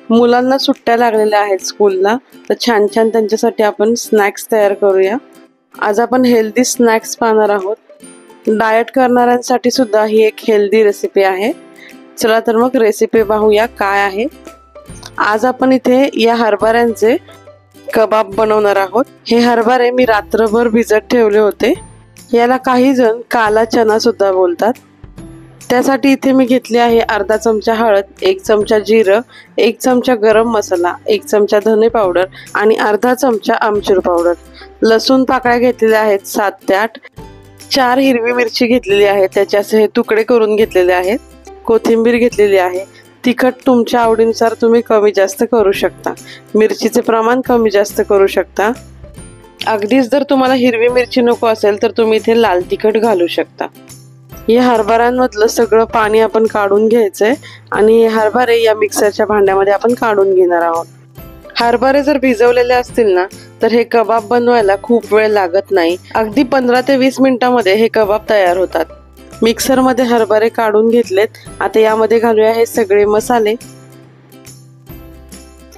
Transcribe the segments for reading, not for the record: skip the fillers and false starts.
मुलांना सुट्ट्या लागलेल्या आहेत स्कूलला, तर छान छान त्यांच्यासाठी आपण स्नॅक्स तयार करूया। आज आपण हेल्दी स्नॅक्स पाहणार आहोत। डाएट करणाऱ्यांसाठी सुद्धा ही एक हेल्दी रेसिपी आहे। चला तर मग रेसिपी पाहूया काय आहे। आज आपण इथे या हरभऱ्यांचे कबाब बनवणार आहोत। हे हरभरे मी रात्रभर भिजत ठेवले होते। याला काही जण काला चना सुद्धा बोलतात। त्यासाठी इथे मी घेतले आहे अर्धा चमचा हळद, 1 चमचा जिरं, 1 चमचा गरम मसाला, 1 चमचा धने पावडर आणि अर्धा चमचा आमचूर पावडर। लसूण पाकळ्या घेतलेल्या आहेत 7 ते 8। 4 हिरवी मिरची घेतलेली आहे, त्याचे असे हे तुकडे करून घेतलेले आहेत। कोथिंबीर घेतलेली आहे। तिखट तुमच्या आवडीनुसार तुम्ही कमी जास्त करू शकता। मिरचीचे प्रमाण कमी जास्त करू शकता। अगदीच जर तुम्हाला हिरवी मिरची नको असेल तर तुम्ही इथे लाल तिखट घालू शकता। या हरभऱ्यांमधलं सगळं पाणी आपण काढून घ्यायचंय आणि हे हरभरे या मिक्सरच्या भांड्यामध्ये आपण काढून घेणार आहोत। हरभरे जर भिजवलेले असतील ना तर हे कबाब बनवायला खूप वेळ लागत नाही। अगदी 15 ते 20 मिनिटांमध्ये हे कबाब तयार होतात। मिक्सर मध्ये हरभरे काढून घेतलेत। आता यामध्ये घालूया हे सगळे मसाले।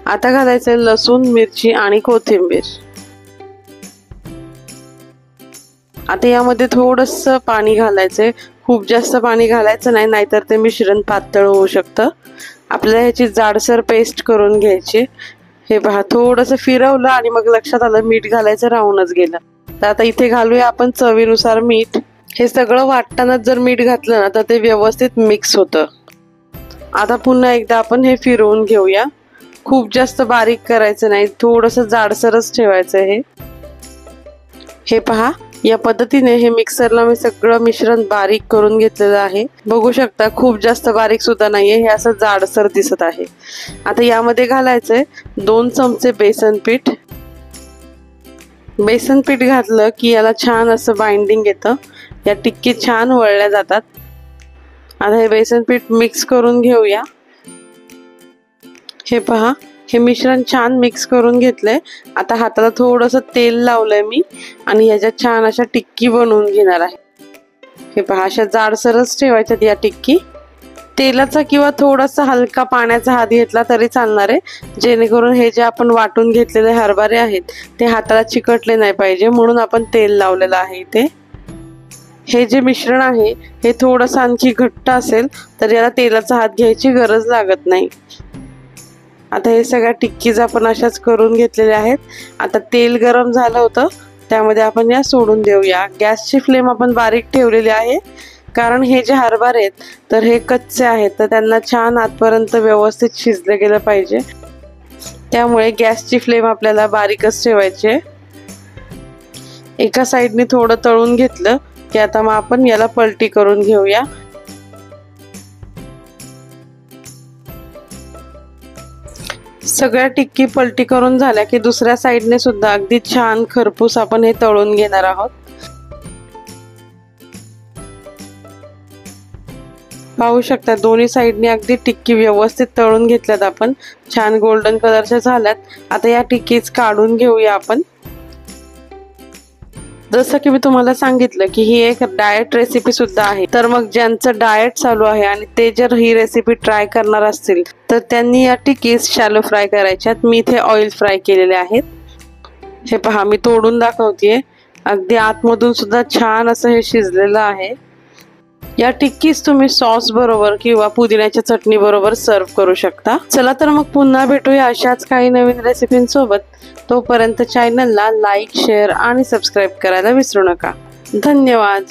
आता घालायचे लसूण, मिरची आणि कोथिंबीर। आता यामध्ये थोडंसं पाणी घालायचंय। खूप जास्त पाणी घालायचं नाही, नाहीतर ते मिश्रण पातळ होऊ शकतं। आपल्याला ह्याची जाडसर पेस्ट करून घ्यायची। हे पहा, थोडंसं फिरवलं आणि मग लक्षात आलं मीठ घालायचं राहूनच गेलं। तर आता इथे घालूया आपण चवीनुसार मीठ। हे सगळं वाटताना जर मीठ घातलं ना तर ते व्यवस्थित मिक्स होतं। आता पुन्हा एकदा आपण हे फिरवून घेऊया। खूप जास्त बारीक करायचं नाही, थोडंसं जाडसरच ठेवायचं हे पहा, या पद्धतीने हे मिक्सरला मी सगळं मिश्रण बारीक करून घेतलेलं आहे। बघू शकता खूप जास्त बारीक सुद्धा नाहीये, हे असं जाडसर दिसत आहे। आता यामध्ये घालायचंय 2 चमचे बेसन पीठ। बेसन पीठ घातलं की याला छान असं बाइंडिंग येतं। या टिक्की छान वळल्या जातात। आता हे बेसन पीठ मिक्स करून घेऊया। हे पहा, हे मिश्रण छान मिक्स करून घेतलंय। आता हाताला थोडंसं तेल लावलंय मी आणि याच्यात छान अशा टिक्की बनवून घेणार आहे। हे पहा, अशा जाडसरच ठेवायच्यात या टिक्की। तेलाचा किंवा थोडासा हलका पाण्याचा हात घेतला तरी चालणार आहे, जेणेकरून हे जे आपण वाटून घेतलेले हरभरे आहेत ते हाताला चिकटले नाही पाहिजे, म्हणून आपण तेल लावलेलं आहे इथे। हे जे मिश्रण आहे हे थोडंसं आणखी घट्ट असेल तर याला तेलाचा हात घ्यायची गरज लागत नाही। आता हे सगळ्या टिक्कीज आपण अशाच करून घेतलेल्या आहेत। आता तेल गरम झालं होतं, त्यामध्ये आपण या सोडून देऊया। गॅसची फ्लेम आपण बारीक ठेवलेली आहे, कारण हे जे हरभरे आहेत तर हे कच्चे आहेत, तर त्यांना छान आतपर्यंत व्यवस्थित शिजले गेलं पाहिजे। त्यामुळे गॅसची फ्लेम आपल्याला बारीकच ठेवायची आहे। एका साईडने थोडं तळून घेतलं की आता मग आपण याला पलटी करून घेऊया। सगळ्या टिक्की पलटी करून झाल्या की दुसऱ्या साईडने सुद्धा अगदी छान खरपूस आपण हे तळून घेणार आहोत। पाहू शकता दोन्ही साईडने अगदी टिक्की व्यवस्थित तळून घेतल्यात आपण, छान गोल्डन कलरच्या झाल्यात। आता या टिक्कीज काढून घेऊया आपण। जसं की मी तुम्हाला सांगितलं की ही एक डाएट रेसिपी सुद्धा आहे, तर मग ज्यांचं डाएट चालू आहे आणि ते जर ही रेसिपी ट्राय करणार असतील तर त्यांनी या टिक्कीज शॅलो फ्राय करायच्यात। मी इथे ऑइल फ्राय केलेले आहेत। हे पहा, मी तोडून दाखवतेय। अगदी आतमधून सुद्धा छान असं हे शिजलेलं आहे। या टिक्कीज तुम्ही सॉस बरोबर किंवा पुदिन्याच्या चटणी बरोबर सर्व करू शकता। चला तर मग पुन्हा भेटूया अशाच काही नवीन रेसिपींसोबत। तोपर्यंत चॅनलला लाईक, शेअर आणि सबस्क्राईब करायला विसरू नका। धन्यवाद।